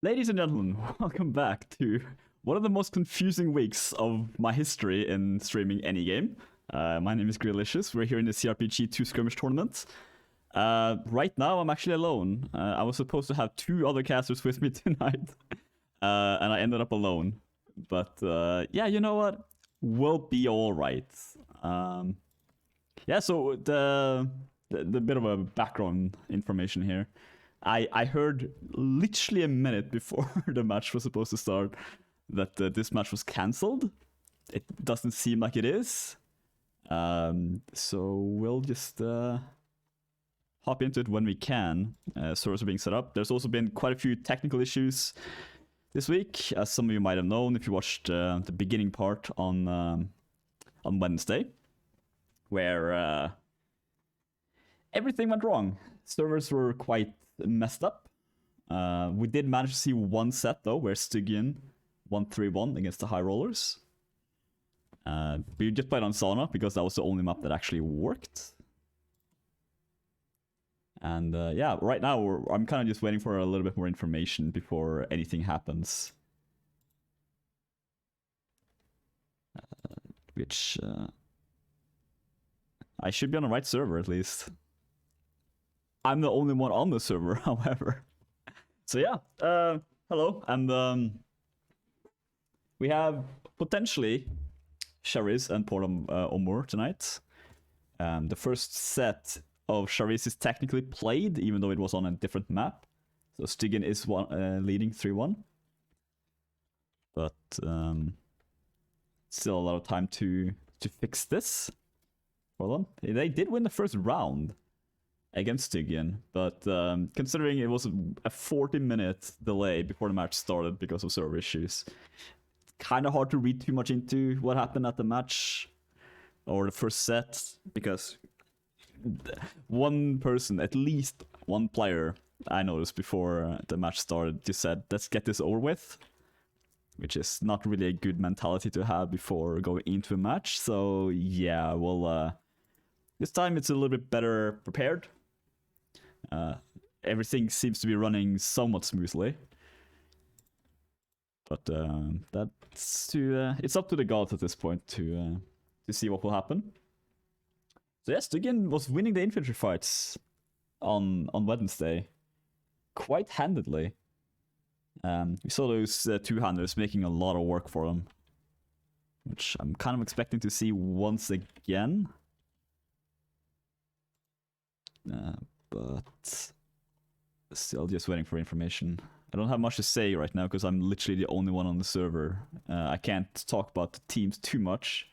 Ladies and gentlemen, welcome back to one of the most confusing weeks of my history in streaming any game. My name is Grillicious. We're here in the cRPG2 skirmish tournament. Right now, I'm actually alone. I was supposed to have two other casters with me tonight, and I ended up alone. But yeah, you know what? We'll be all right. Yeah, so the bit of a background information here. I heard literally a minute before the match was supposed to start that this match was cancelled. It doesn't seem like it is. So we'll just hop into it when we can. Servers are being set up. There's also been quite a few technical issues this week, as some of you might have known if you watched the beginning part on Wednesday, where everything went wrong. Servers were quite messed up. We did manage to see one set though, where Stygian won 3-1 against the High Rollers. We just played on Sauna because that was the only map that actually worked. And yeah, right now I'm kind of just waiting for a little bit more information before anything happens. Which I should be on the right server at least. I'm the only one on the server, however. So yeah, hello, and we have potentially Shariz and Portam Omur tonight. The first set of Shariz is technically played, even though it was on a different map. So Stygian is leading 3-1. But still a lot of time to fix this for them. They did win the first round against Stygian, but considering it was a 40-minute delay before the match started because of server issues, kind of hard to read too much into what happened at the match or the first set, because one person, at least one player I noticed before the match started, just said, let's get this over with, which is not really a good mentality to have before going into a match. So yeah, well, this time it's a little bit better prepared. Everything seems to be running somewhat smoothly, but that's it's up to the gods at this point to see what will happen. So yes, Stygian was winning the infantry fights on Wednesday quite handedly. We saw those two-handers making a lot of work for them, which I'm kind of expecting to see once again. But still just waiting for information. I don't have much to say right now because I'm literally the only one on the server. I can't talk about the teams too much,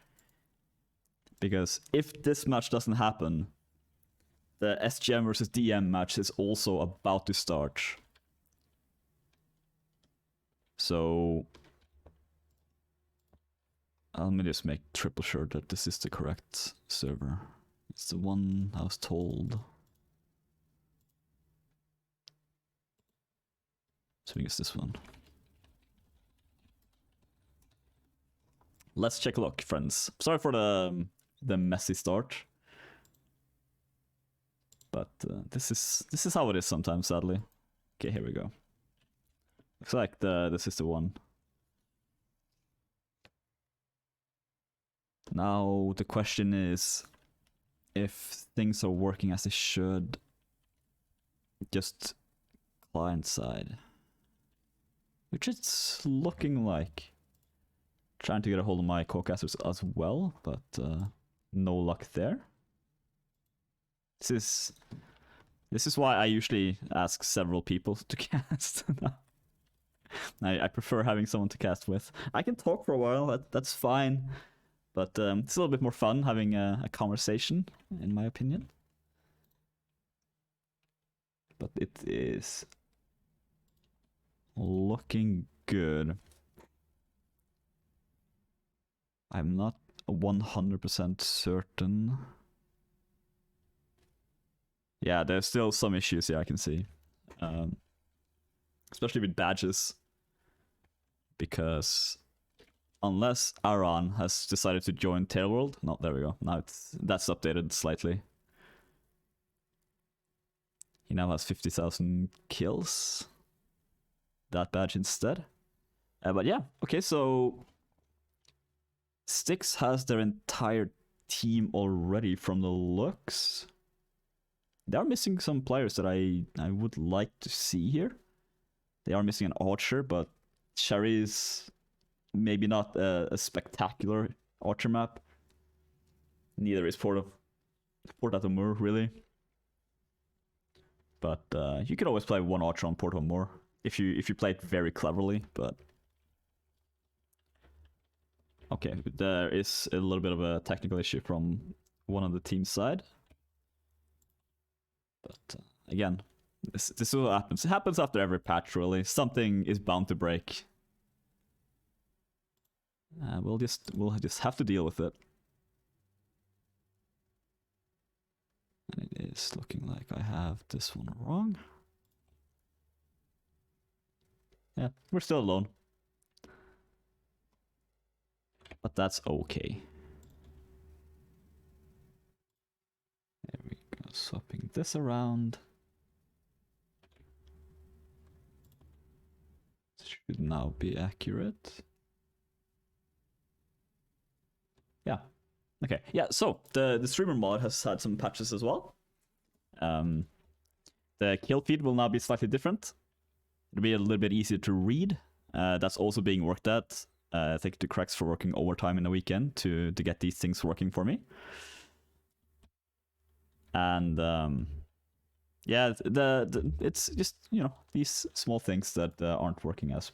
because if this match doesn't happen, the SGM versus DM match is also about to start. So let me just make triple sure that this is the correct server. It's the one I was told. So I guess this one. Let's check a look, friends. Sorry for the messy start, but this is how it is sometimes, sadly. Okay, here we go. Looks like this is the one. Now the question is if things are working as they should, just client side, which it's looking like. Trying to get a hold of my co-casters as well, but no luck there. This is why I usually ask several people to cast. I prefer having someone to cast with. I can talk for a while, that's fine, but it's a little bit more fun having a conversation, in my opinion. But it is looking good. I'm not 100% certain. Yeah, there's still some issues here I can see. Especially with badges. Because unless Aran has decided to join Tailworld... No, there we go. Now that's updated slightly. He now has 50,000 kills. that badge instead. But yeah, okay, so Stix has their entire team already from the looks. They are missing some players that I would like to see here. They are missing an archer, but Sherry is maybe not a spectacular archer map. Neither is Port of Moor, really. But you could always play one archer on Port of Moor if you play it very cleverly. But okay, there is a little bit of a technical issue from one on the team side. But again, this is what happens. It happens after every patch, really. Something is bound to break. We'll just have to deal with it. And it is looking like I have this one wrong. Yeah, we're still alone. But that's okay. There we go, swapping this around. Should now be accurate. Yeah. Okay. Yeah, so the streamer mod has had some patches as well. The kill feed will now be slightly different. It'll be a little bit easier to read. That's also being worked at. Thank you to Krex for working overtime in the weekend to get these things working for me. And yeah, it's just, you know, these small things that aren't working as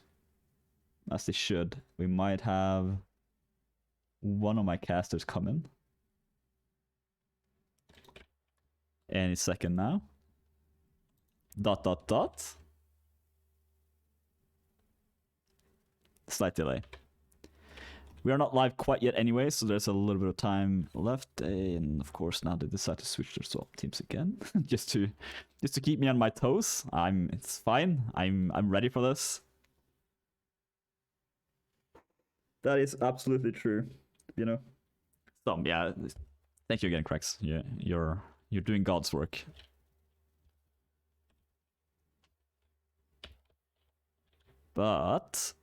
they should. We might have one of my casters come in any second now. ... Slight delay. We are not live quite yet anyway, so there's a little bit of time left. And of course, now they decide to switch their swap teams again, just to keep me on my toes. It's fine. I'm ready for this. That is absolutely true. You know. So yeah, thank you again, Krex. Yeah, you're doing God's work. But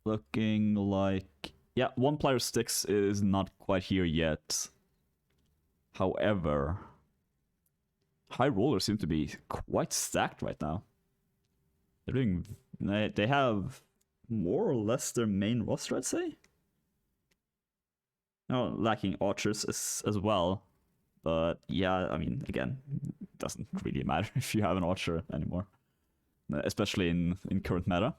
looking like, yeah, one player Stix is not quite here yet. However, high rollers seem to be quite stacked right now. They have more or less their main roster, I'd say. No, lacking archers as well. But yeah, I mean, again, it doesn't really matter if you have an archer anymore. Especially in current meta.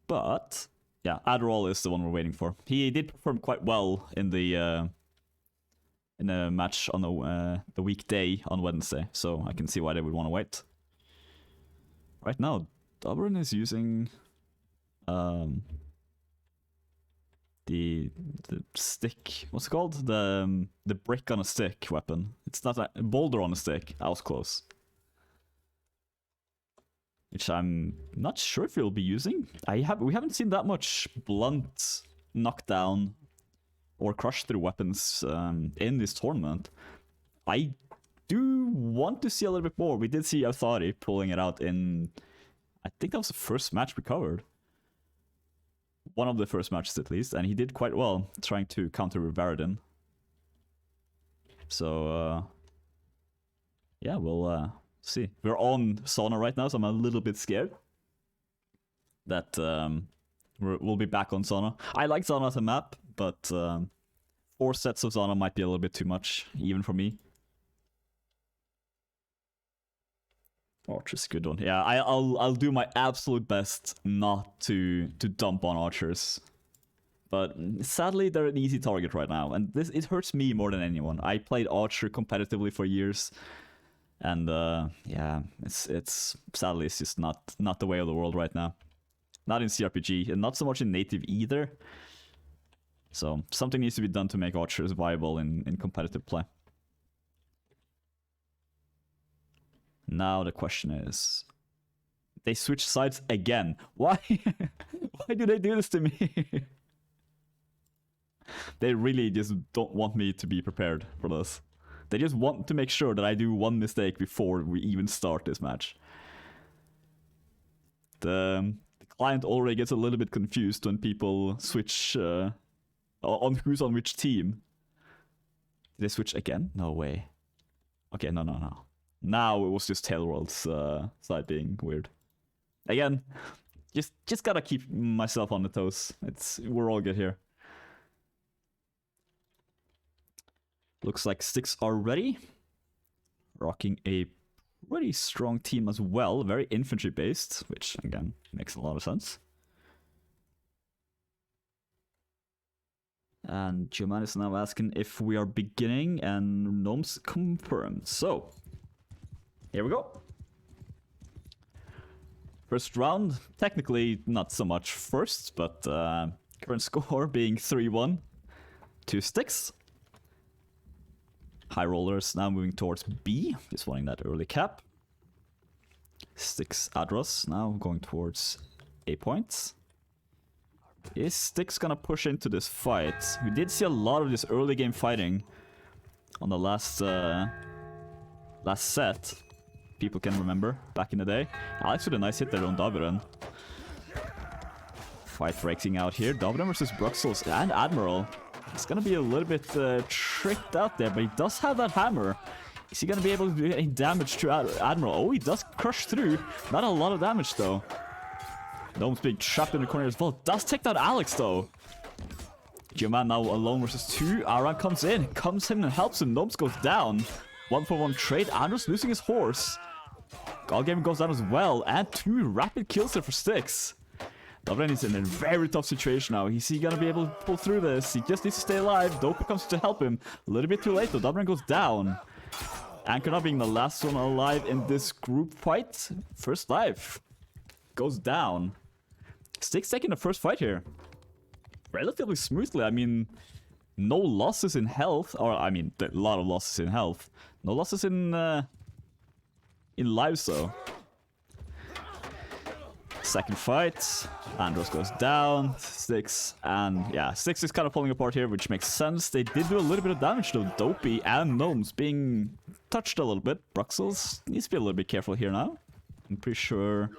But yeah, Adderall is the one we're waiting for. He did perform quite well in the match on the weekday on Wednesday, so I can see why they would want to wait. Right now, Dobrin is using the stick. What's it called? The brick on a stick weapon. It's not a boulder on a stick. I was close. Which I'm not sure if he'll be using. We haven't seen that much blunt knockdown or crush through weapons in this tournament. I do want to see a little bit more. We did see Authari pulling it out in, I think that was the first match we covered. One of the first matches at least, and he did quite well trying to counter Varadin. So yeah, we'll see. We're on Sauna right now, so I'm a little bit scared that we'll be back on Sauna. I like Sauna as a map, but 4 sets of Sauna might be a little bit too much, even for me. Archer's good one. Yeah, I'll do my absolute best not to dump on archers. But sadly, they're an easy target right now, and it hurts me more than anyone. I played Archer competitively for years, and yeah, it's sadly it's just not the way of the world right now. Not in cRPG, and not so much in native either. So something needs to be done to make archers viable in competitive play. Now the question is, they switch sides again. Why? Why do they do this to me? They really just don't want me to be prepared for this. They just want to make sure that I do one mistake before we even start this match. The client already gets a little bit confused when people switch on who's on which team. Did they switch again? No way. Okay, no. Now it was just Tailworld's side being weird. Again, just gotta keep myself on the toes. We're all good here. Looks like Stix are ready. Rocking a pretty strong team as well. Very infantry based, which again makes a lot of sense. And Joman is now asking if we are beginning, and Gnomes confirmed. So, here we go. First round, technically not so much first, but current score being 3-1 to Stix. High rollers now moving towards B, just wanting that early cap. Stix Adros now going towards A points. Is Stix gonna push into this fight? We did see a lot of this early game fighting on the last set. People can remember back in the day. Alex with a nice hit there on Davren. Fight breaking out here. Davren versus Bruxels and Admiral. It's gonna be a little bit tricked out there, but he does have that hammer. Is he gonna be able to do any damage to Admiral? Oh, he does crush through. Not a lot of damage though. Gnome's being trapped in the corner as well. Does take down Alex though. Geoman now alone versus 2. Aran comes in, comes in and helps him. Gnomes goes down. 1-for-1 trade. Andros losing his horse. Godgame goes down as well. And 2 rapid kills there for Stix. Dobren is in a very tough situation now. Is he gonna be able to pull through this? He just needs to stay alive. Dopey comes to help him. A little bit too late though. Dobren goes down. Anchor now being the last one alive in this group fight. First life goes down. Stix taking the first fight here. Relatively smoothly. I mean, no losses in health. Or, I mean, a lot of losses in health. No losses in lives though. Second fight. Andros goes down. Stix. And yeah, Stix is kind of falling apart here, which makes sense. They did do a little bit of damage though. Dopey and Gnomes being touched a little bit. Bruxels needs to be a little bit careful here now. I'm pretty sure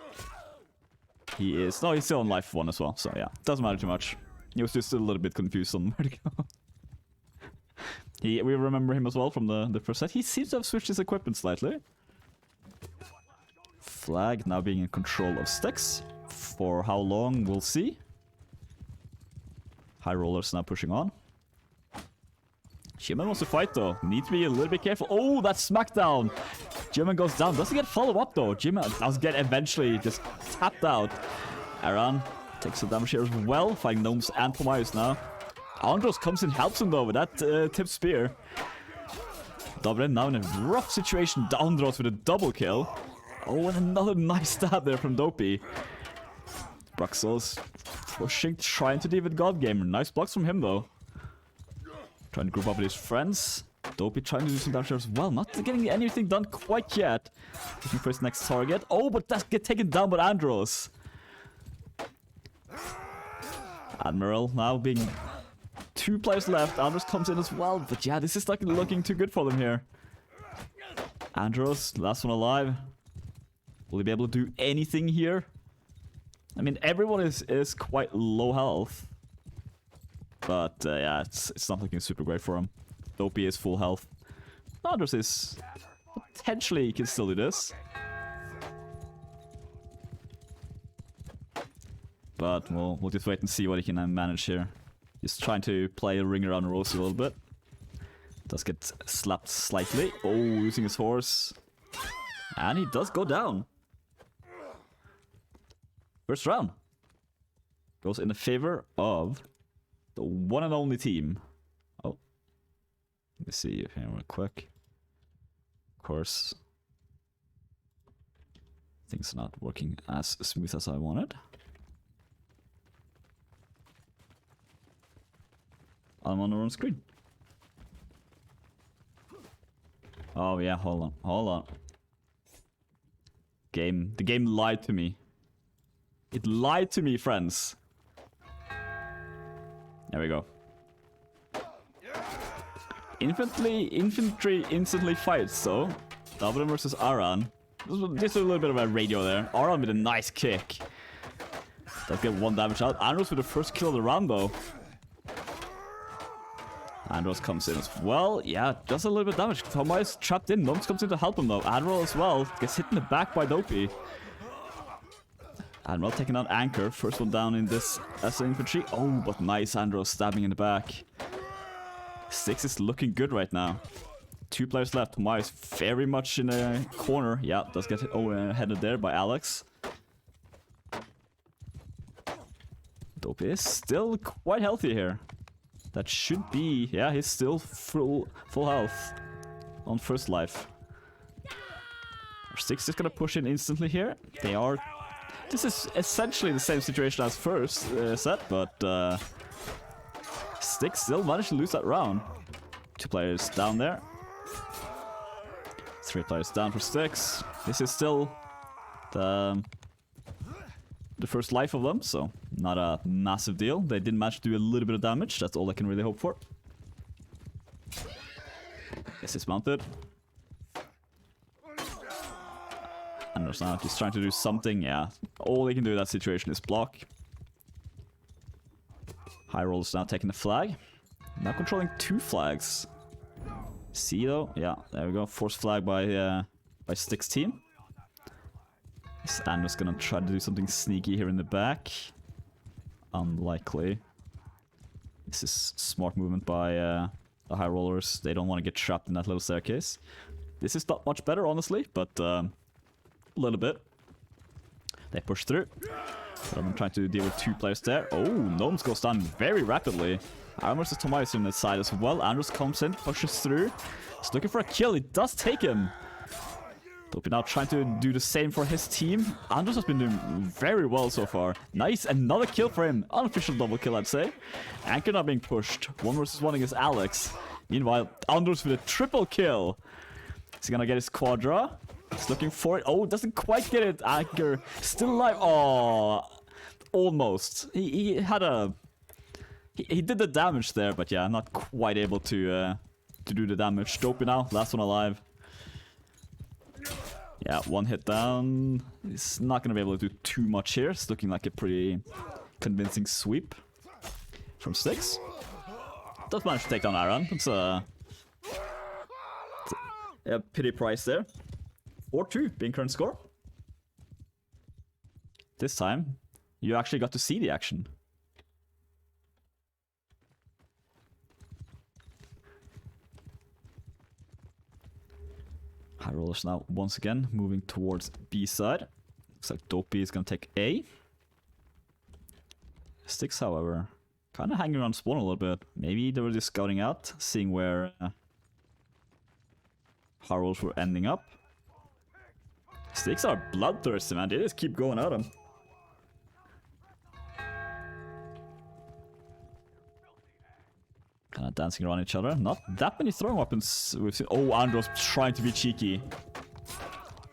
he is... No, he's still on life 1 as well. So yeah, doesn't matter too much. He was just a little bit confused on where to go. We remember him as well from the first set. He seems to have switched his equipment slightly. Flag now being in control of Stix. For how long, we'll see. High rollers now pushing on. Jimin wants to fight though. Need to be a little bit careful. Oh, that smackdown! Jimin goes down. Doesn't get follow-up though. Jimin does get eventually just tapped out. Aran takes some damage here as well. Fighting Gnomes and Pomayus now. Andros comes in, helps him though with that tip spear. Dobren now in a rough situation. Andros with a double kill. Oh, and another nice stab there from Dopey. Bruxels pushing, trying to deal with Godgamer. Nice blocks from him though. Trying to group up with his friends. Dopey trying to do some damage as well. Not getting anything done quite yet. Looking for his next target. Oh, but that's get taken down by Andros. Admiral now being 2 players left. Andros comes in as well. But yeah, this is not looking too good for them here. Andros, last one alive. Will he be able to do anything here? I mean, everyone is quite low health. But yeah, it's not looking super great for him. Dopey is full health. Andros is... Potentially he can still do this. But we'll just wait and see what he can manage here. He's trying to play a ring around Rosie a little bit. Does get slapped slightly. Oh, losing his horse. And he does go down. First round goes in the favor of the one and only team. Oh, let me see here real quick. Of course, things are not working as smooth as I wanted. I'm on the wrong screen. Oh yeah, hold on. The game lied to me. It lied to me, friends. There we go. Infantry instantly fights, so Dabren versus Aran. This is a little bit of a radio there. Aran with a nice kick. Does get 1 damage out. Andros with the first kill of the round, though. Andros comes in as well. Yeah, just a little bit of damage. Tomai is trapped in. Gnomes comes in to help him, though. Admiral as well. Gets hit in the back by Dopey. Admiral taking out Anchor. First one down in this as infantry. Oh, but nice Andros stabbing in the back. Stix is looking good right now. 2 players left. Tomai is very much in a corner. Yeah, does get headed there by Alex. Dopey is still quite healthy here. That should be... Yeah, he's still full health on first life. Stix is gonna push in instantly here. They are... This is essentially the same situation as first set, but Stix still managed to lose that round. 2 players down there. 3 players down for Stix. This is still the first life of them, so not a massive deal. They did manage to do a little bit of damage. That's all I can really hope for. Yes, it's mounted. Anders now just trying to do something. Yeah, all he can do in that situation is block. High Roll is now taking the flag. Now controlling 2 flags. See though, yeah, there we go. Force flag by Stix team. Anders gonna try to do something sneaky here in the back. Unlikely. This is smart movement by the high rollers. They don't want to get trapped in that little staircase. This is not much better, honestly, but a little bit. They push through. But I'm trying to deal with 2 players there. Oh, Gnomes goes down very rapidly. Aaron versus Tomai on the side as well. Andros comes in, pushes through. He's looking for a kill. He does take him. Dopey now trying to do the same for his team. Andros has been doing very well so far. Nice, another kill for him. Unofficial double kill, I'd say. Anchor now being pushed. 1 versus 1 against Alex. Meanwhile, Andros with a triple kill. Is he gonna get his quadra? He's looking for it. Oh, doesn't quite get it. Anchor still alive. Oh, almost. He had a... He did the damage there, but yeah, not quite able to do the damage. Dopey now, last one alive. Yeah, 1 hit down. He's not going to be able to do too much here. It's looking like a pretty convincing sweep from Stix. Does manage to take down Aaron. It's a pity price there. 4-2 being current score. This time, you actually got to see the action. High rollers now once again moving towards B side. Looks like Dopey is gonna take A. Stix, however, kind of hanging around spawn a little bit. Maybe they were just scouting out, seeing where high rollers were ending up. Stix are bloodthirsty, man. They just keep going at them. Kind of dancing around each other. Not that many throwing weapons we've seen. Oh, Andros trying to be cheeky.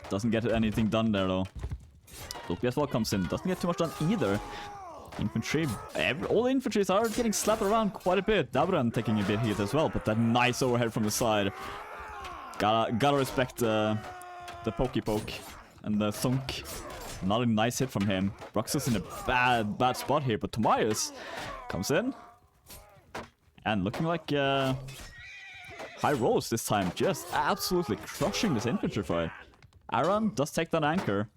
Doesn't get anything done there, though. Dopey as well comes in. Doesn't get too much done either. Infantry. All the infantries are getting slapped around quite a bit. Dabran taking a bit hit as well, but that nice overhead from the side. Gotta respect the pokey poke and the thunk. Not a nice hit from him. Roxas in a bad spot here, but Tomias comes in. And looking like high rolls this time, just absolutely crushing this infantry fight. Aaron does take that anchor.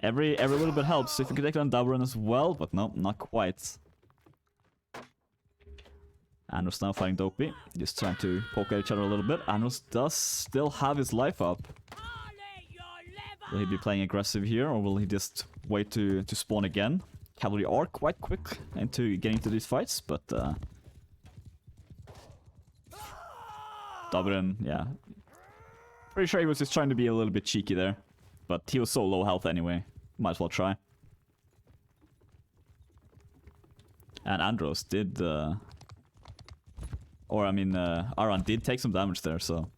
Every little bit helps. If you could take down Dabran as well, but no, not quite. Andros now fighting Dopey, just trying to poke at each other a little bit. Andros does still have his life up. Will he be playing aggressive here, or will he just wait to spawn again? Cavalry are quite quick into getting into these fights, but Dabran, yeah. Pretty sure he was just trying to be a little bit cheeky there. But he was so low health anyway. Might as well try. And Andros did... Aran did take some damage there, so...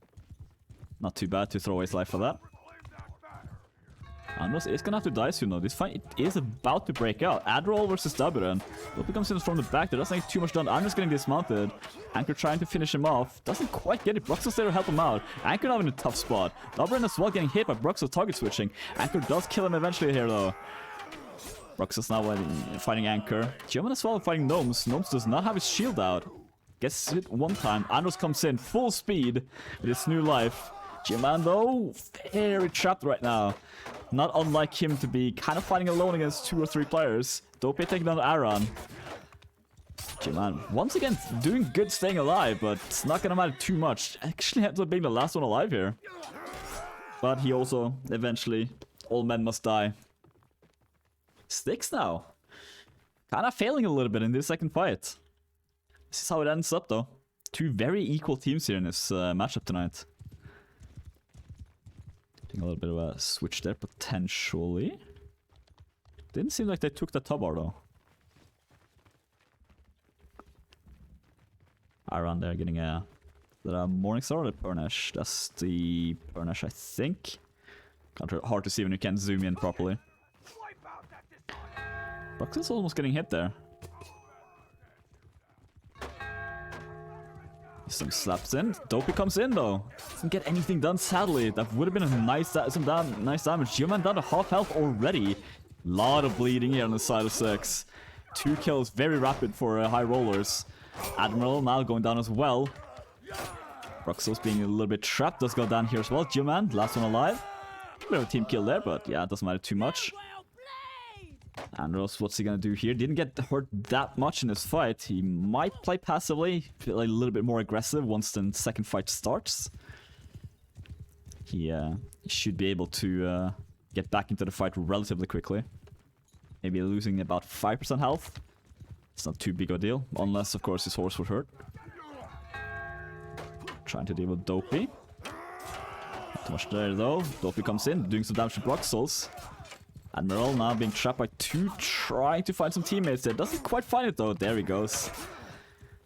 Not too bad to throw away his life for that. Andros is gonna have to die soon though. This fight is about to break out. Adderall versus Daburen. Lopi comes in from the back. There doesn't get too much done. Andros getting dismounted. Anchor trying to finish him off. Doesn't quite get it. Bruxel's there to help him out. Anchor now in a tough spot. Daburen as well getting hit by Bruxel target switching. Anchor does kill him eventually here though. Bruxel's now fighting Anchor. German as well fighting Gnomes. Gnomes does not have his shield out. Gets hit one time. Andros comes in full speed with his new life. G-Man though, very trapped right now. Not unlike him to be kind of fighting alone against 2 or 3 players. Dopey taking down Aaron. G-Man once again doing good staying alive, but it's not gonna matter too much. Actually ends up being the last one alive here. But he also, eventually, all men must die. Stix now. Kind of failing a little bit in this second fight. This is how it ends up though. 2 very equal teams here in this matchup tonight. A little bit of a switch there, potentially. Didn't seem like they took the top bar, though. Around there getting a Morningstar or the Purnash? That's the Purnash, I think. Hard to see when you can't zoom in properly. Bruxel's almost getting hit there. Some slaps in. Dopey comes in though. Doesn't get anything done sadly. That would have been a nice damage. Geoman down to half health already. Lot of bleeding here on the side of Stix. 2 kills, very rapid for high rollers. Admiral now going down as well. Bruxel's being a little bit trapped. Does go down here as well. Geoman, last one alive. Bit of a team kill there, but yeah, it doesn't matter too much. Andros, what's he gonna do here? Didn't get hurt that much in this fight. He might play passively, feel a little bit more aggressive once the second fight starts. He should be able to get back into the fight relatively quickly. Maybe losing about 5% health. It's not too big of a deal, unless of course his horse would hurt. Trying to deal with Dopey. Not too much there though. Dopey comes in, doing some damage to Bruxels. Admiral now being trapped by 2, trying to find some teammates there. Doesn't quite find it though. There he goes.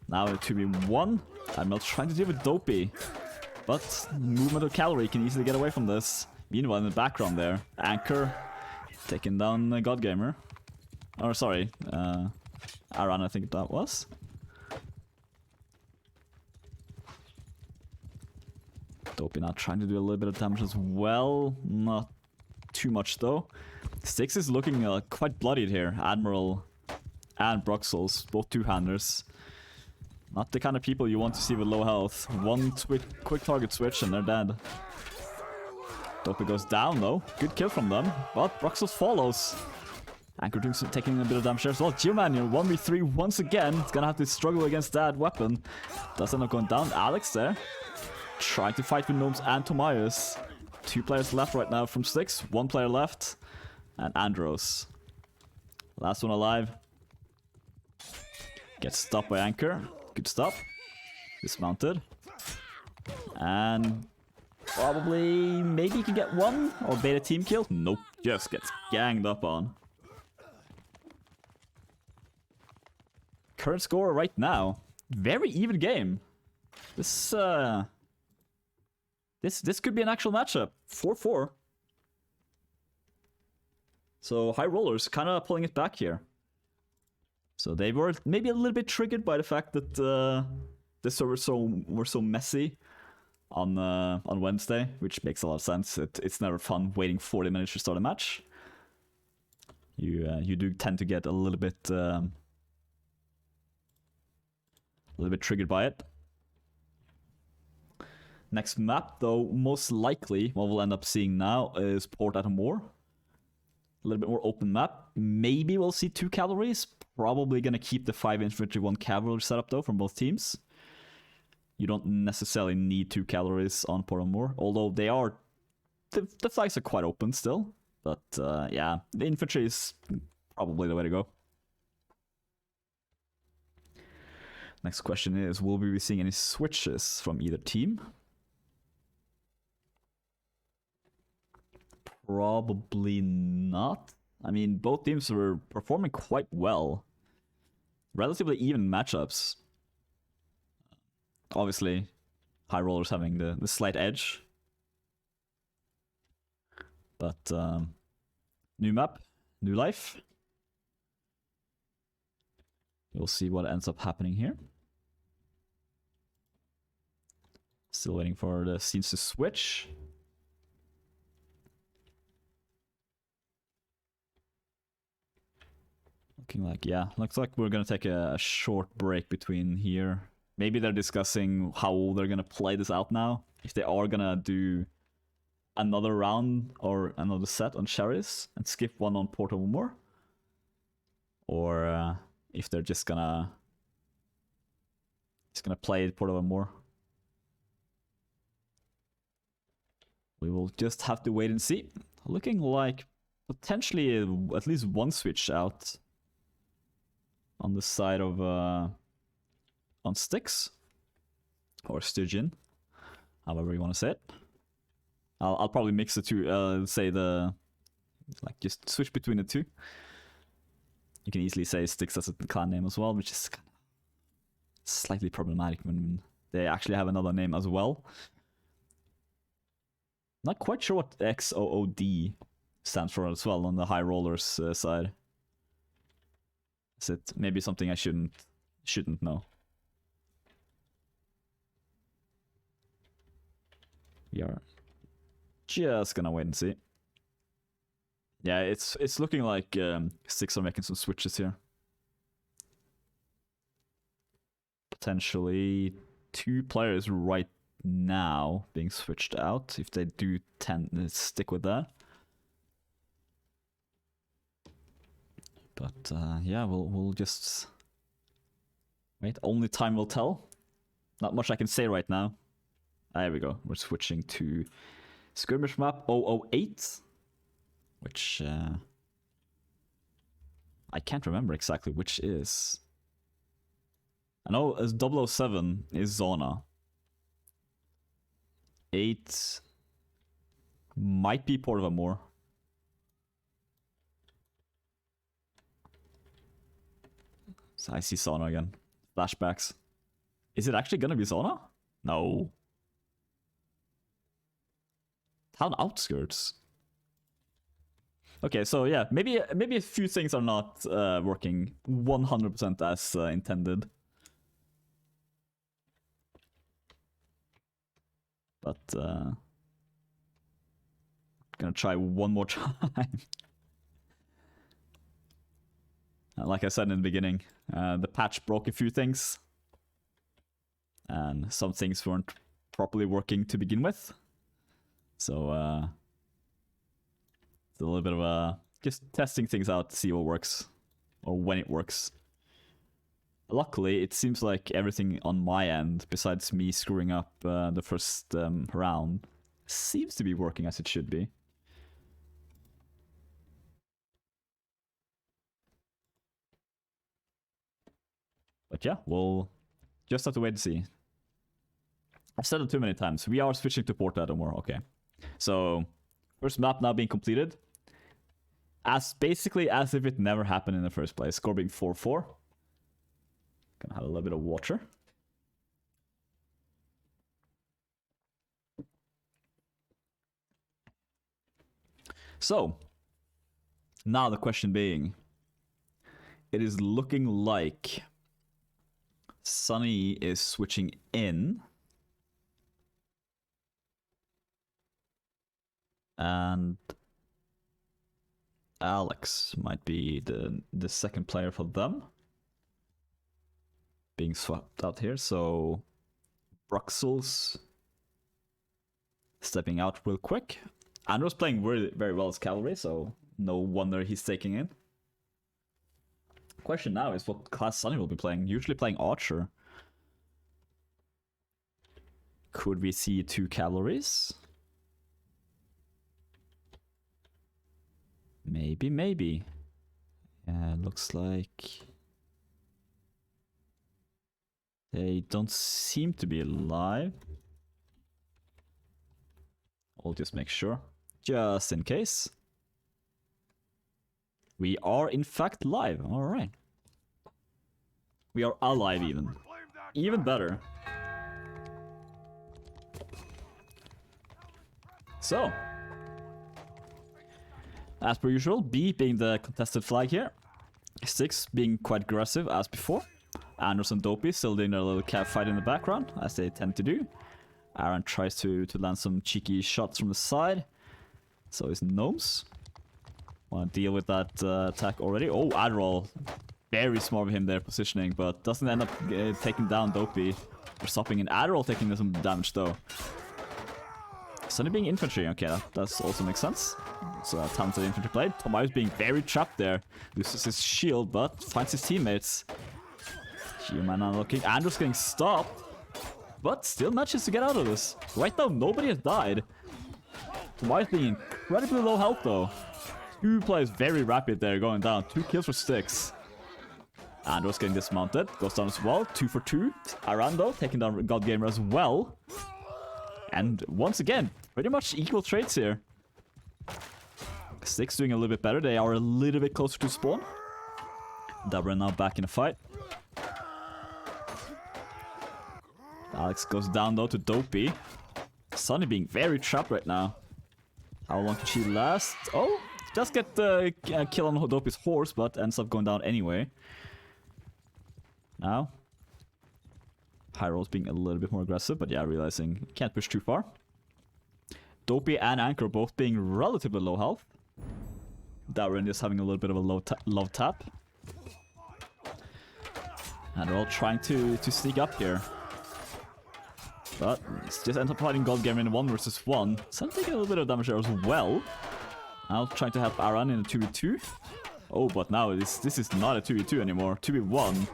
Now in 2v1. Admiral trying to deal with Dopey. But movement of Cavalry can easily get away from this. Meanwhile in the background there, Anchor taking down Godgamer. Or sorry, Aran I think that was. Dopey now trying to do a little bit of damage as well. Not too much though. Stix is looking quite bloodied here. Admiral and Bruxels, both 2-handers. Not the kind of people you want to see with low health. One quick target switch and they're dead. Dopey goes down though. Good kill from them. But Bruxels follows. Anchor taking a bit of damage there as well. Geoman, 1v3 once again. It's gonna have to struggle against that weapon. Does end up going down. Alex there. Trying to fight with Gnomes and Tomias. 2 players left right now from Stix. 1 player left. And Andros. Last one alive. Gets stopped by Anchor. Good stop. Dismounted. And probably, maybe he can get 1 or bait a team kill. Nope. Just gets ganged up on. Current score right now. Very even game. This could be an actual matchup. 4-4. So high rollers kind of pulling it back here. So they were maybe a little bit triggered by the fact that the servers were so messy on Wednesday, which makes a lot of sense. It's never fun waiting 40 minutes to start a match. You do tend to get a little bit triggered by it. Next map, though, most likely what we'll end up seeing now is Port Atomor. A little bit more open map. Maybe we'll see 2 cavalries. Probably gonna keep the 5 infantry, 1 cavalry setup though from both teams. You don't necessarily need 2 cavalries on Port Atomor, although they are the flags are quite open still. But yeah, the infantry is probably the way to go. Next question is, will we be seeing any switches from either team? Probably not. I mean, both teams were performing quite well. Relatively even matchups. Obviously, high rollers having the slight edge. But New map, new life. We'll see what ends up happening here. Still waiting for the scenes to switch. Looking like, yeah, looks like we're gonna take a short break between here. Maybe they're discussing how they're gonna play this out now. If they are gonna do another round or another set on Cherries and skip one on Port of Umor. Or if they're just gonna play Port of Umor. We will just have to wait and see. Looking like potentially at least one switch out on the side of on Stix or Stygian, however you want to say it. I'll probably mix the two. Say just switch between the two. You can easily say Stix as a clan name as well, which is kind of slightly problematic when they actually have another name as well. Not quite sure what XOOD stands for as well on the High Rollers side. Is it maybe something I shouldn't know? We are just gonna wait and see. Yeah, it's looking like Stix are making some switches here. Potentially 2 players right now being switched out, if they do tend to stick with that. But yeah, we'll just wait. Only time will tell. Not much I can say right now. There we go. We're switching to skirmish map 008, which I can't remember exactly which is. I know as 007 is Zona. 8 might be Port of Umor. So I see Zona again. Flashbacks. Is it actually gonna be Zona? No. Town outskirts. Okay, so yeah, maybe a few things are not working 100% as intended. But gonna try one more time. Like I said in the beginning, the patch broke a few things, and some things weren't properly working to begin with. So it's a little bit of just testing things out to see what works or when it works. Luckily, it seems like everything on my end, besides me screwing up the first round, seems to be working as it should be. But yeah, we'll just have to wait and see. I've said it too many times. We are switching to Port of Umor. Okay. So, first map now being completed. Basically as if it never happened in the first place. Score being 4-4. Gonna have a little bit of water. So, now the question being, it is looking like Sunny is switching in. And Alex might be the second player for them. Being swapped out here, so Bruxelles stepping out real quick. Andrew's playing very, very well as cavalry, so no wonder he's taking in. Question now is what class Sunny will be playing. Usually playing archer. Could we see 2 cavalries? Maybe. Looks like they don't seem to be live. I'll just make sure, just in case. We are in fact live. All right. We are alive even. Even better. So. as per usual. B being the contested flag here. Stix being quite aggressive as before. Anders and Dopey still doing their little cat fight in the background, as they tend to do. Aaron tries to land some cheeky shots from the side. So is Gnomes. Want to deal with that attack already. Oh, Adderall. Very smart of him there positioning, but doesn't end up taking down Dopey. Or stopping in Adderall taking some damage though. Sunny being infantry, okay, that does also make sense. So talented infantry play. Tomayo's being very trapped there. Loses his shield, but finds his teammates. Human not looking. Andrew's getting stopped, but still manages to get out of this. Right now, nobody has died. Tomayo's being incredibly low health though. 2 players very rapid there, going down. 2 kills for Stix. Andrew's getting dismounted. Goes down as well. 2 for 2. Arando taking down God Gamer as well. And once again, pretty much equal traits here. Stix doing a little bit better. They are a little bit closer to spawn. Dabra now back in the fight. Alex goes down though to Dopey. Sunny being very trapped right now. How long can she last? Oh, just get the kill on Dopey's horse, but ends up going down anyway. Now, Hyro's being a little bit more aggressive, but yeah, realizing can't push too far. Dopey and Anchor both being relatively low health. Darren is having a little bit of a love tap. And they're all trying to sneak up here. But it's just ends up fighting God Gamer in 1 versus 1. So I'm taking a little bit of damage there as well. Now trying to help Aran in a 2v2. Oh, but now this is not a 2v2 anymore. 2v1.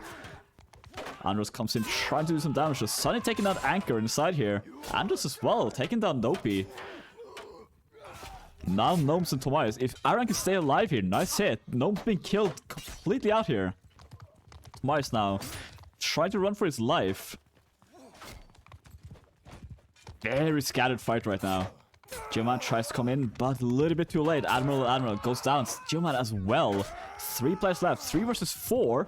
Andros comes in trying to do some damage. So Sunny taking out Anchor inside here. Andros as well, taking down Dopey. Now Gnomes and Tobias. If Aran can stay alive here, nice hit. Gnomes being killed completely out here. Tobias now trying to run for his life. Very scattered fight right now. Geoman tries to come in, but a little bit too late. Admiral goes down. Geoman as well. 3 players left. 3 versus 4.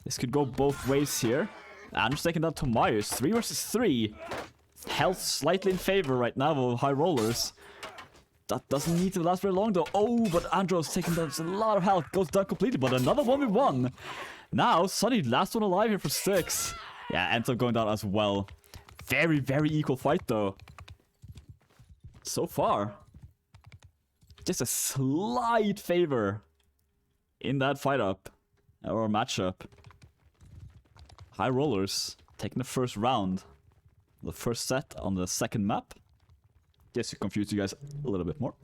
This could go both ways here. Andrew's taking down Tobias. 3 versus 3. Health slightly in favor right now of High Rollers. That doesn't need to last very long though. Oh, but Andros taking down a lot of health. Goes down completely, but another 1v1. Now, Sunny, last one alive here for Stix. Yeah, ends up going down as well. Very, very equal fight though. So far. Just a slight favor in that fight up. Or matchup. High Rollers taking the first round. The first set on the second map. Just to confuse you guys a little bit more.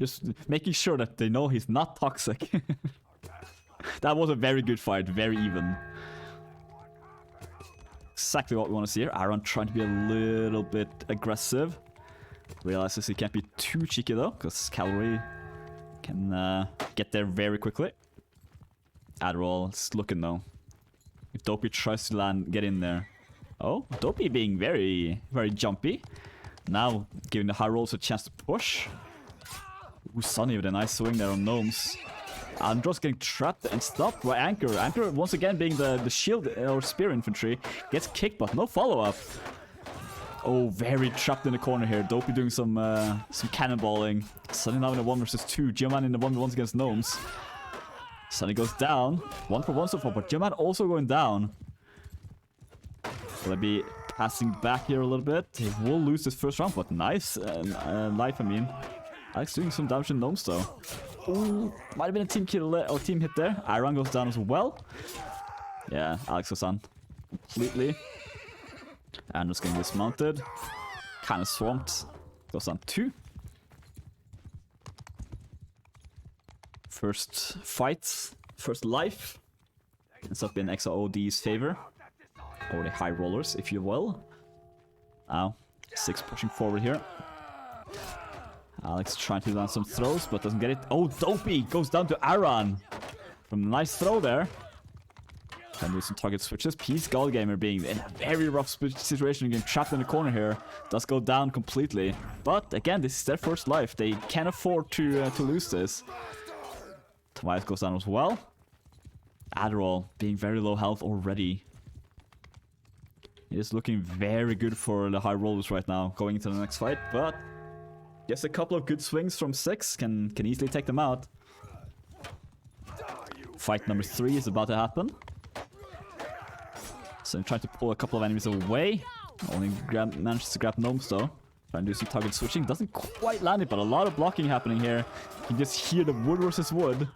Just making sure that they know he's not toxic. That was a very good fight, very even. Exactly what we want to see here. Aaron trying to be a little bit aggressive. Realizes he can't be too cheeky though, because Cavalry can get there very quickly. Adderall is looking though. If Dopey tries to get in there. Oh, Dopey being very, very jumpy. Now giving the High Rolls a chance to push. Ooh, Sunny with a nice swing there on Gnomes. Andros getting trapped and stopped by Anchor. Anchor once again being the shield or spear infantry. Gets kicked but no follow-up. Oh, very trapped in the corner here. Dopey doing some cannonballing. Sunny now in a 1 versus 2. Geoman in the 1v1s against Gnomes. Sunny goes down. 1 for 1 so far, but Geoman also going down. Will I be passing back here a little bit? He will lose this first round, but nice life, I mean. Alex doing some damage in Gnomes though. Ooh, might have been a team kill or team hit there. Iron goes down as well. Yeah, Alex goes down completely. And just getting dismounted. Kind of swamped. Goes down 2. First fight, first life. Ends up in XOD's favor. Or the High Rollers, if you will. Now, Stix pushing forward here. Alex trying to land some throws, but doesn't get it. Oh, Dopey goes down to Aran. From a nice throw there. Can do some target switches. Peace Gamer being in a very rough situation, getting trapped in the corner here. Does go down completely. But again, this is their first life. They can't afford to lose this. Tobias goes down as well. Adderall being very low health already. It is looking very good for the high rollers right now, going into the next fight, but just a couple of good swings from Stix can easily take them out. Fight number 3 is about to happen. So I'm trying to pull a couple of enemies away. Only manages to grab Gnomes though. Trying to do some target switching. Doesn't quite land it, but a lot of blocking happening here. You can just hear the wood versus wood.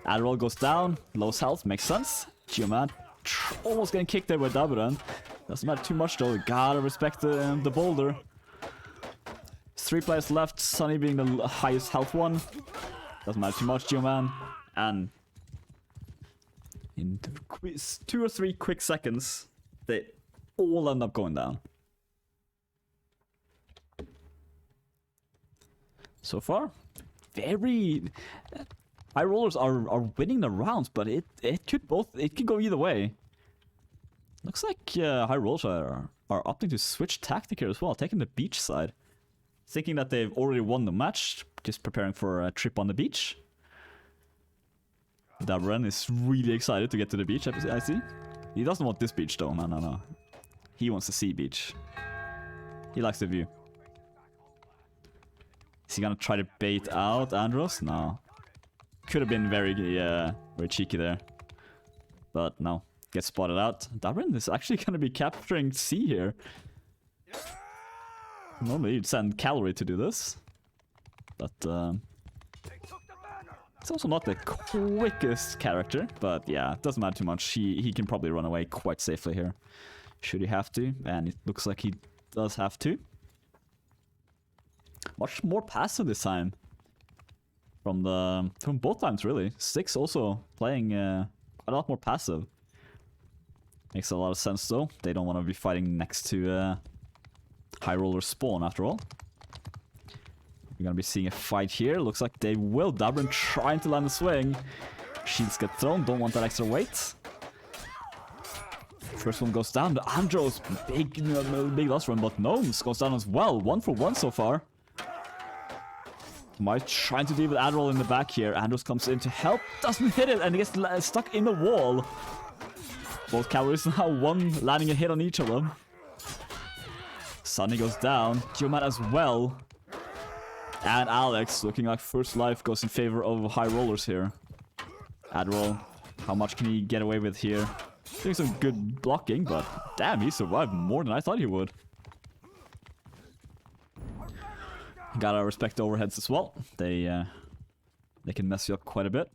Adderall goes down. Low's health. Makes sense. Geoman almost getting kicked there by Daburan. Doesn't matter too much though. Gotta respect the boulder. 3 players left. Sunny being the highest health one. Doesn't matter too much, Geoman. And in 2 or 3 quick seconds, they all end up going down. So far, very high rollers are winning the rounds, but it could go either way. Looks like high rollers are opting to switch tactic here as well, taking the beach side, thinking that they've already won the match, just preparing for a trip on the beach. Dabran is really excited to get to the beach, I see. He doesn't want this beach though, no. He wants the sea beach. He likes the view. Is he gonna try to bait out Andros? No. Could have been very cheeky there. But no. Gets spotted out. Dabran is actually gonna be capturing sea here. Normally you'd send Cavalry to do this. But it's also not the quickest character, but yeah, it doesn't matter too much. He can probably run away quite safely here, should he have to, and it looks like he does have to. Much more passive this time from both times really. Stix also playing quite a lot more passive. Makes a lot of sense though. They don't want to be fighting next to high roller spawn after all. We're gonna be seeing a fight here. Looks like they will. Dabran trying to land a swing. Shields get thrown. Don't want that extra weight. First one goes down. The Andros big loss run, but Gnomes goes down as well. 1 for 1 so far. Might trying to deal with Adderall in the back here. Andros comes in to help. Doesn't hit it and he gets stuck in the wall. Both cavalries now landing a hit on each of them. Sunny goes down. Geoman as well. And Alex, looking like first life, goes in favor of high rollers here. Adderall, how much can he get away with here? Doing some good blocking, but damn, he survived more than I thought he would. Gotta respect the overheads as well. They can mess you up quite a bit.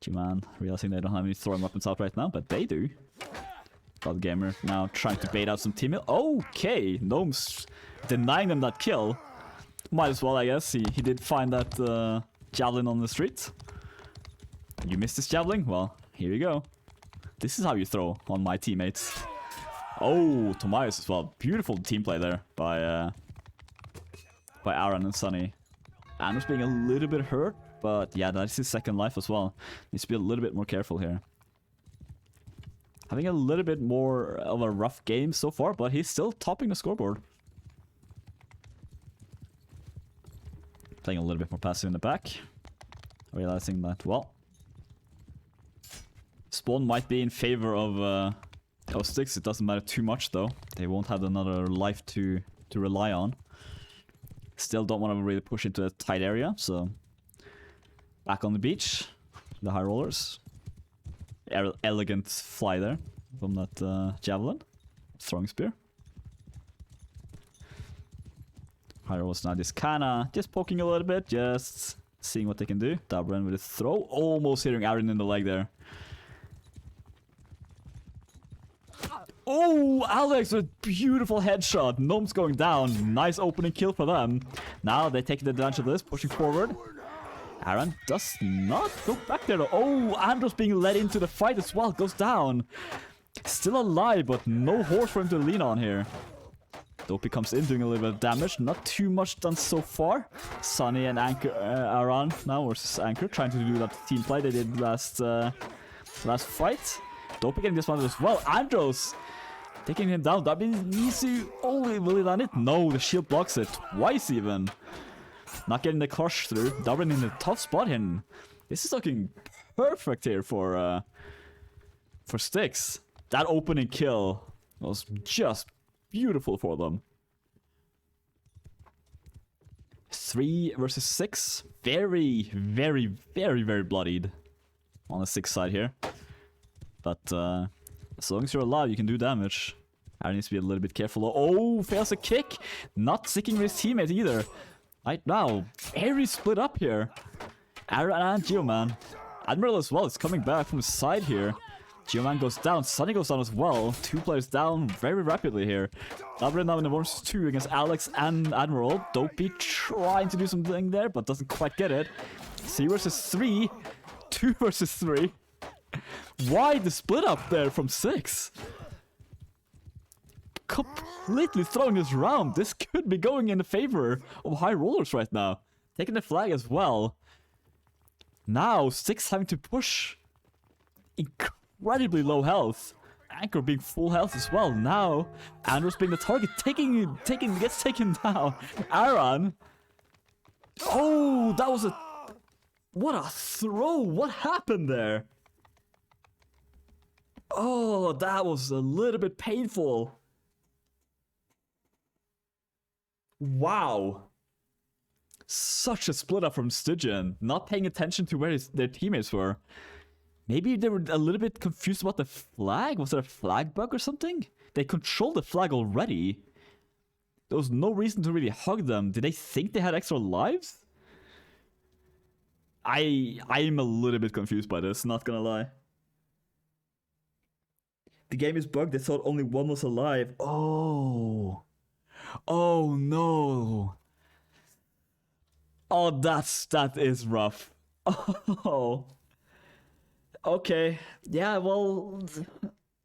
G-Man realizing they don't have any throwing weapons out right now, but they do. God Gamer now trying to bait out some teammate. Okay, Gnomes denying them that kill. Might as well, I guess. He did find that javelin on the street. You missed this javelin? Well, here you go. This is how you throw on my teammates. Oh, Tobias as well. Beautiful team play there by Aaron and Sunny. Aaron's being a little bit hurt, but yeah, that's his second life as well. Needs to be a little bit more careful here. Having a little bit more of a rough game so far, but he's still topping the scoreboard. Playing a little bit more passive in the back. Realizing that, well, spawn might be in favor of Stix. It doesn't matter too much though. They won't have another life to rely on. Still don't want to really push into a tight area, so back on the beach, the high rollers. Elegant fly there from that javelin. Throwing spear. High rollers now just poking a little bit, just seeing what they can do. Dabran with a throw, almost hitting Aaron in the leg there. Oh, Alex with beautiful headshot. Gnomes going down. Nice opening kill for them. Now they take the advantage of this, pushing forward. Aaron does not go back there though. Oh, Andros being led into the fight as well. Goes down. Still alive, but no horse for him to lean on here. Dopey comes in, doing a little bit of damage. Not too much done so far. Sunny and Anchor Aaron now versus Anchor, trying to do that team play they did last fight. Dopey getting this one as well. Andros taking him down. That means easy. Oh, will he land it? No, the shield blocks it twice even. Not getting the crush through. Dabran in a tough spot here. This is looking perfect here for Stix. That opening kill was just beautiful for them. 3 versus 6. Very, very, very, very bloodied on the 6 side here. But as long as you're alive, you can do damage. I needs to be a little bit careful. Oh, fails a kick. Not sticking with his teammate either. Right now, very split up here. Aaron and Geoman. Admiral as well is coming back from the side here. Geoman goes down. Sunny goes down as well. 2 players down very rapidly here. Labrador now in the 1-2 against Alex and Admiral. Dopey trying to do something there, but doesn't quite get it. 3 versus 3. 2 versus 3. Why the split up there from 6? Completely throwing this round. This could be going in the favor of high rollers right now. Taking the flag as well. Now, Stix having to push. Incredibly low health. Anchor being full health as well. Now, Andros being the target. Gets taken down. Aaron. Oh, that was a... What a throw. What happened there? Oh, that was a little bit painful. Wow. Such a split up from Stygian. Not paying attention to where their teammates were. Maybe they were a little bit confused about the flag. Was there a flag bug or something? They controlled the flag already. There was no reason to really hug them. Did they think they had extra lives? I'm a little bit confused by this, not gonna lie. The game is bugged. They thought only one was alive. Oh. Oh no. Oh, that is rough. Oh. Okay. Yeah, well,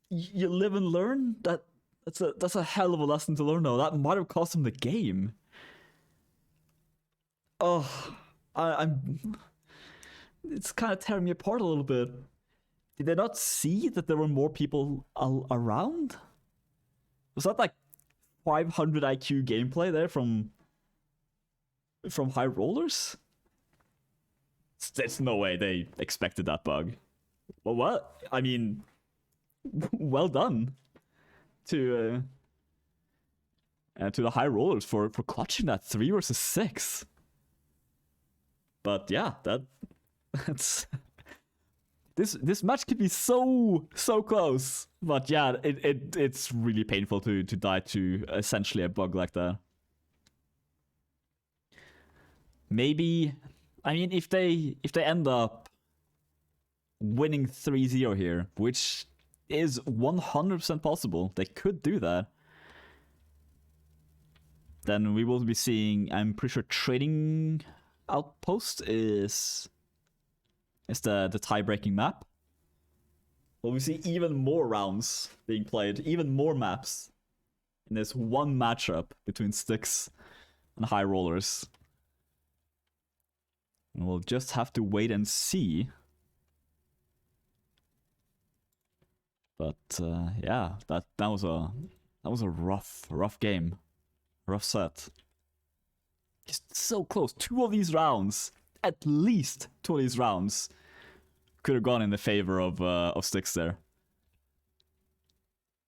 you live and learn. That's a hell of a lesson to learn though. That might have cost him the game. Oh, I'm it's kind of tearing me apart a little bit. Did they not see that there were more people around? Was that like 500 IQ gameplay there from high rollers? There's no way they expected that bug. Well, what? I mean, well done to the high rollers for clutching that 3 versus 6. But yeah, that's this match could be so close. But yeah, it's really painful to die to essentially a bug like that. Maybe, I mean, if they end up winning 3-0 here, which is 100% possible, they could do that. Then we will be seeing, I'm pretty sure Trading Outpost is the tie-breaking map. Well, we see even more rounds being played, even more maps in this one matchup between Stix and high rollers. And we'll just have to wait and see. But yeah, that was a rough game, rough set. Just so close. 2 of these rounds, at least 2 of these rounds, could have gone in the favor of Stix there.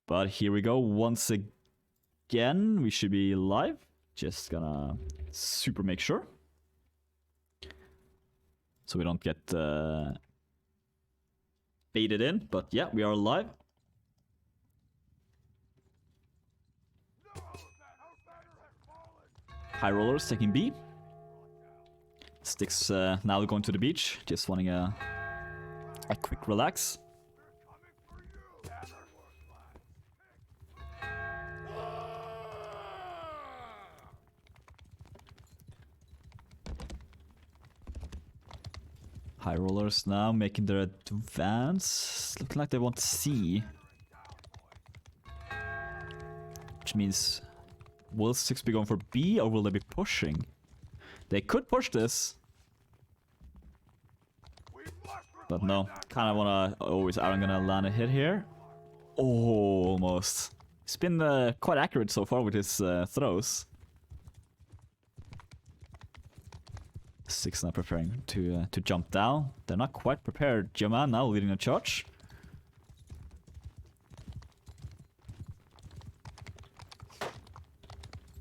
But here we go once again. We should be live. Just gonna super make sure, so we don't get baited in. But yeah, we are live. High rollers taking B. Stix now going to the beach, just wanting a quick relax. High rollers now making their advance. Looking like they want C. Which means, will Stix be going for B or will they be pushing? They could push this. But no, kind of wanna... Oh, is Aaron gonna land a hit here? Oh, almost. He's been quite accurate so far with his throws. Stix now preparing to jump down. They're not quite prepared. Jaman now leading a charge.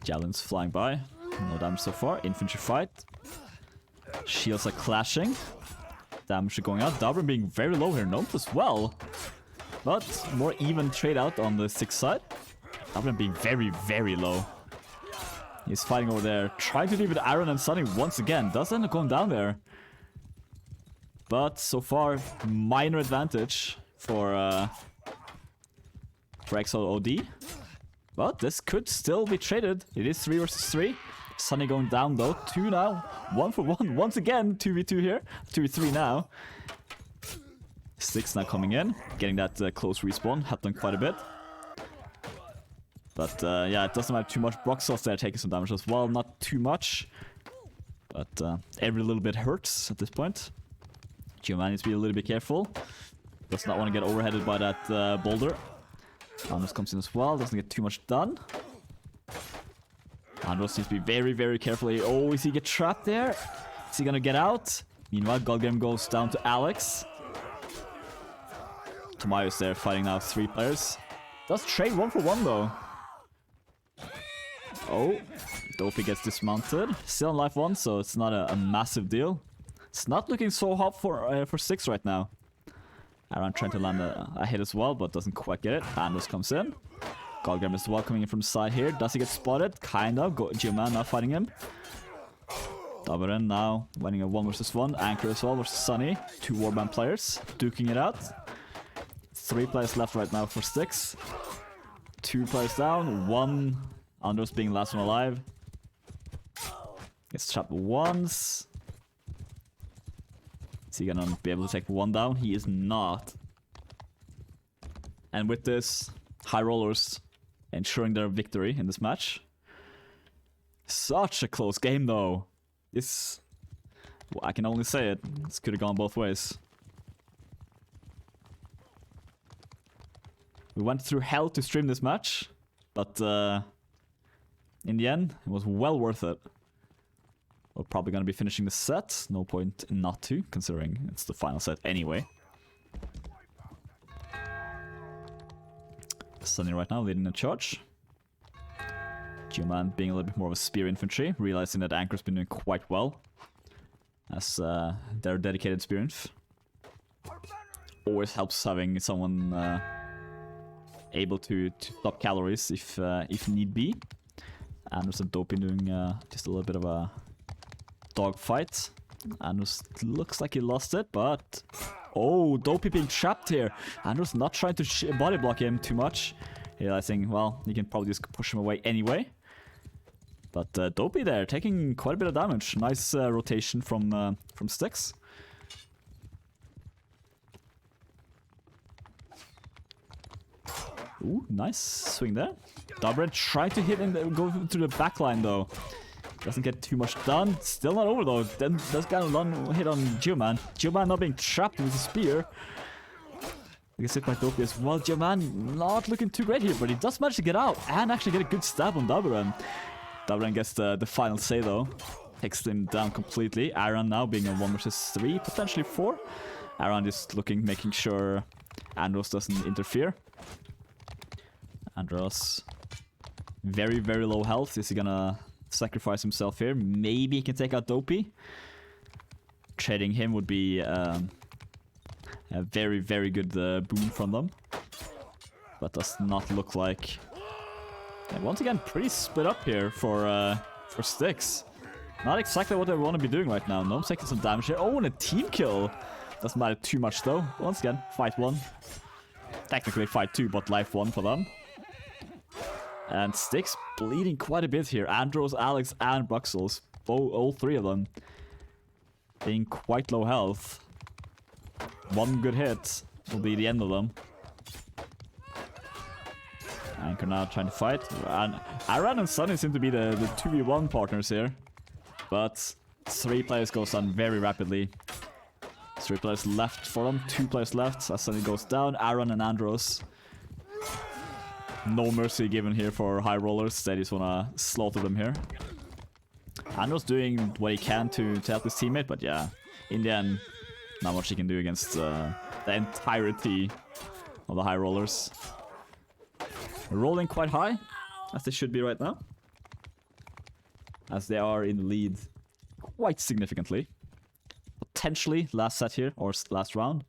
Javelins flying by. No damage so far. Infantry fight. Shields are clashing. Damage going out. Dabran being very low here. Gnomes as well. But more even trade out on the Stix side. Dabran being very, very low. He's fighting over there. Trying to deal with Aaron and Sunny once again. Does end up going down there. But so far, minor advantage for Exo OD. But this could still be traded. It is 3 versus 3. Sunny going down though. 2 now. 1 for 1. Once again, 2v2 here. 2v3 now. Stix now coming in. Getting that close respawn. Helped them quite a bit. But yeah, it doesn't matter too much. Broxos there taking some damage as well. Not too much. But every little bit hurts at this point. Geoman needs to be a little bit careful. Does not want to get overheaded by that boulder. Andros comes in as well. Doesn't get too much done. Andros needs to be very, very careful here. Oh, is he get trapped there? Is he gonna get out? Meanwhile, Golgrim goes down to Alex. Tomayos there fighting now 3 players. Does trade 1 for 1 though. Oh, Dopey gets dismounted. Still on life 1, so it's not a massive deal. It's not looking so hot for Stix right now. Aaron trying to land a hit as well, but doesn't quite get it. Andros comes in. Golgrim as well coming in from the side here. Does he get spotted? Kind of. Geoman now fighting him. Dabran now winning a 1 versus 1. Anchor as well versus Sunny. 2 Warband players duking it out. 3 players left right now for Stix. 2 players down. 1 Andros being last one alive. Gets trapped once. Is he gonna be able to take 1 down? He is not. And with this, High Rollers ensuring their victory in this match. Such a close game though. This, well, I can only say it. This could have gone both ways. We went through hell to stream this match, but in the end, it was well worth it. We're probably going to be finishing the set. No point not to, considering it's the final set anyway. Sunny right now leading the charge. Geoman being a little bit more of a spear infantry, realizing that Anchor's been doing quite well as their dedicated spear inf. Always helps having someone able to stop calories if need be. Andros and Dopey doing just a little bit of a dogfight. Andros looks like he lost it, but oh, Dopey being trapped here. Andros not trying to body block him too much, realizing, well, you can probably just push him away anyway. But Dopey there taking quite a bit of damage. Nice rotation from Stix. Ooh, nice swing there. Dabran trying to hit and go through the backline though. Doesn't get too much done. Still not over though. Then does kind of one hit on Geoman. Geoman not being trapped with a spear. I guess hit by Dopey as well. Geoman not looking too great here, but he does manage to get out and actually get a good stab on Dabran. Dabran gets the final say though. Takes him down completely. Aaron now being a 1 versus 3, potentially 4. Aaron just looking, making sure Andros doesn't interfere. Andros very, very low health. Is he gonna sacrifice himself here? Maybe he can take out Dopey. Trading him would be a very, very good boon from them. But does not look like... And once again, pretty split up here for Stix. Not exactly what they want to be doing right now. Gnome's taking some damage here. Oh, and a team kill! Doesn't matter too much though. Once again, fight 1. Technically fight 2, but life 1 for them. And Stix bleeding quite a bit here. Andros, Alex, and Bruxels. All 3 of them being quite low health. 1 good hit will be the end of them. Anchor now trying to fight. And Aaron and Sunny seem to be the 2v1 partners here. But 3 players goes down very rapidly. 3 players left for them. 2 players left as Sunny goes down. Aaron and Andros. No mercy given here for High Rollers. They just wanna slaughter them here. Andros doing what he can to help his teammate, but yeah, in the end, not much he can do against the entirety of the High Rollers. Rolling quite high, as they should be right now. as they are in the lead quite significantly. Potentially last set here, or last round.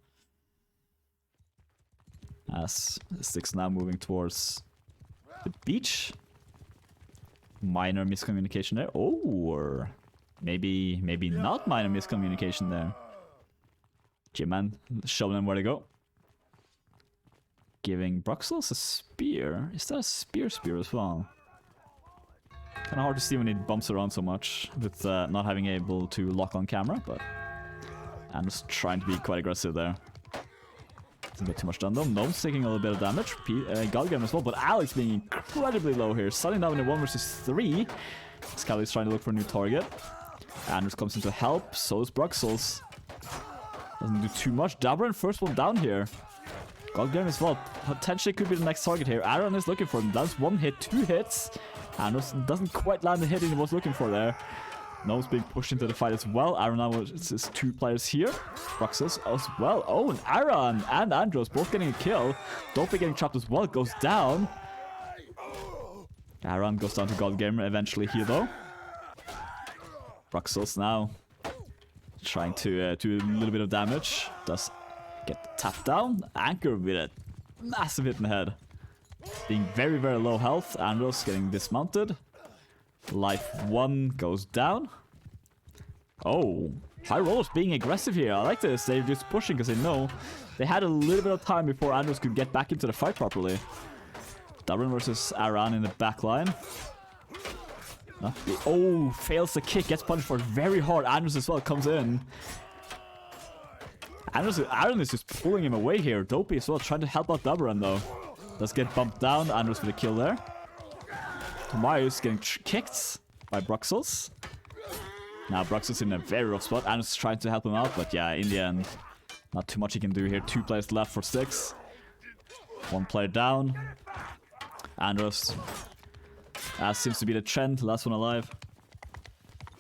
As Stix now moving towards the beach. Minor miscommunication there. Oh, or maybe not minor miscommunication there. G-Man showing them where to go. Giving Bruxelles a spear. Is that a spear as well? Kind of hard to see when he bumps around so much with not having able to lock on camera, but I'm just trying to be quite aggressive there. Doesn't get too much done though. Gnome's taking a little bit of damage. Godgame as well, but Alex being incredibly low here. Suddenly down in a 1 versus 3. Scally's trying to look for a new target. Anders comes in to help, so is Bruxelles. Doesn't do too much. Dabran first one down here. Godgame as well. Potentially could be the next target here. Aaron is looking for him. That's 1 hit, 2 hits. Anders doesn't quite land the hit he was looking for there. Gnome's being pushed into the fight as well. Aaron now is 2 players here. Bruxelles as well. Oh, and Aaron and Andros both getting a kill. Dopey getting trapped as well. Goes down. Aaron goes down to Godgamer eventually here though. Bruxelles now trying to do a little bit of damage. Does get tapped down. Anchor with a massive hit in the head. Being very, very low health. Andros getting dismounted. Life 1 goes down. Oh, High Rollers being aggressive here. I like this. They're just pushing because they know they had a little bit of time before Andros could get back into the fight properly. Darren versus Aran in the back line. Oh, fails the kick. Gets punished for it very hard. Andros as well comes in. Aaron is just pulling him away here. Dopey as well trying to help out Dabran though. Does get bumped down. Andros with a kill there. Tomayus getting kicked by Bruxelles. Now Bruxelles in a very rough spot. Andros trying to help him out, but yeah, in the end, not too much he can do here. 2 players left for Stix. 1 player down. Andros, as seems to be the trend, last one alive.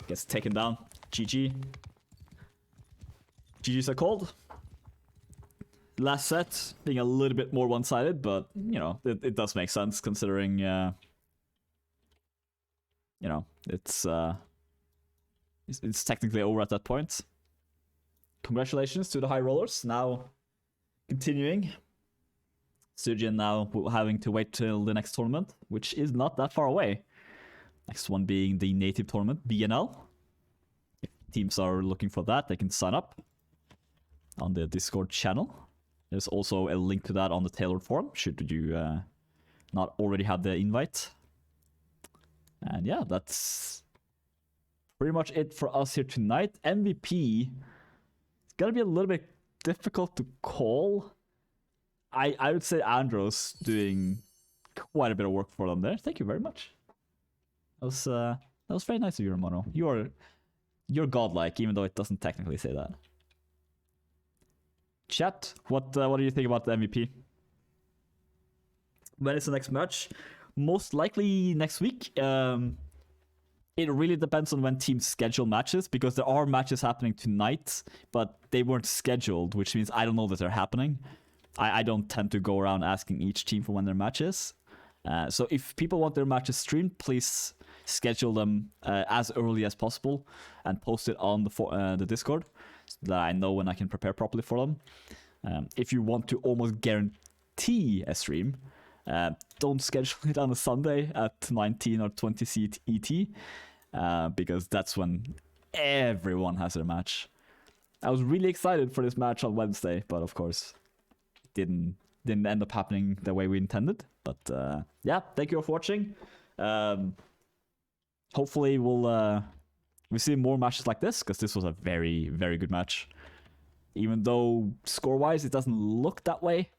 Gets taken down. GG. GG's are called. Last set being a little bit more one-sided, but you know, it does make sense considering you know, it's technically over at that point. Congratulations to the High Rollers. Now continuing. Stygian now having to wait till the next tournament, which is not that far away. Next one being the native tournament, BNL. If teams are looking for that, they can sign up on the Discord channel. There's also a link to that on the tailored forum, should you not already have the invite. And yeah, that's pretty much it for us here tonight. MVP, it's gonna be a little bit difficult to call. I would say Andros doing quite a bit of work for them there. Thank you very much. That was very nice of you, Romano. You're godlike, even though it doesn't technically say that. Chat, what do you think about the MVP? When is the next match? Most likely next week. It really depends on when teams schedule matches, because there are matches happening tonight, but they weren't scheduled, which means I don't know that they're happening. I don't tend to go around asking each team for when their match is. So if people want their matches streamed, please schedule them as early as possible and post it on the Discord so that I know when I can prepare properly for them. If you want to almost guarantee a stream, don't schedule it on a Sunday at 19 or 20 CET, because that's when everyone has their match. I was really excited for this match on Wednesday, but of course didn't end up happening the way we intended. But yeah, thank you all for watching. Hopefully we'll see more matches like this, because this was a very, very good match. Even though score-wise it doesn't look that way,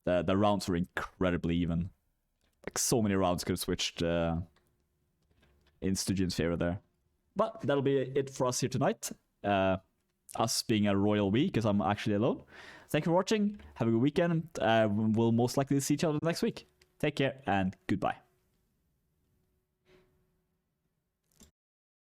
the rounds were incredibly even. Like, so many rounds could have switched in Stygian's favor there. But that'll be it for us here tonight. Us being a royal we, because I'm actually alone. Thank you for watching. Have a good weekend. We'll most likely see each other next week. Take care and goodbye.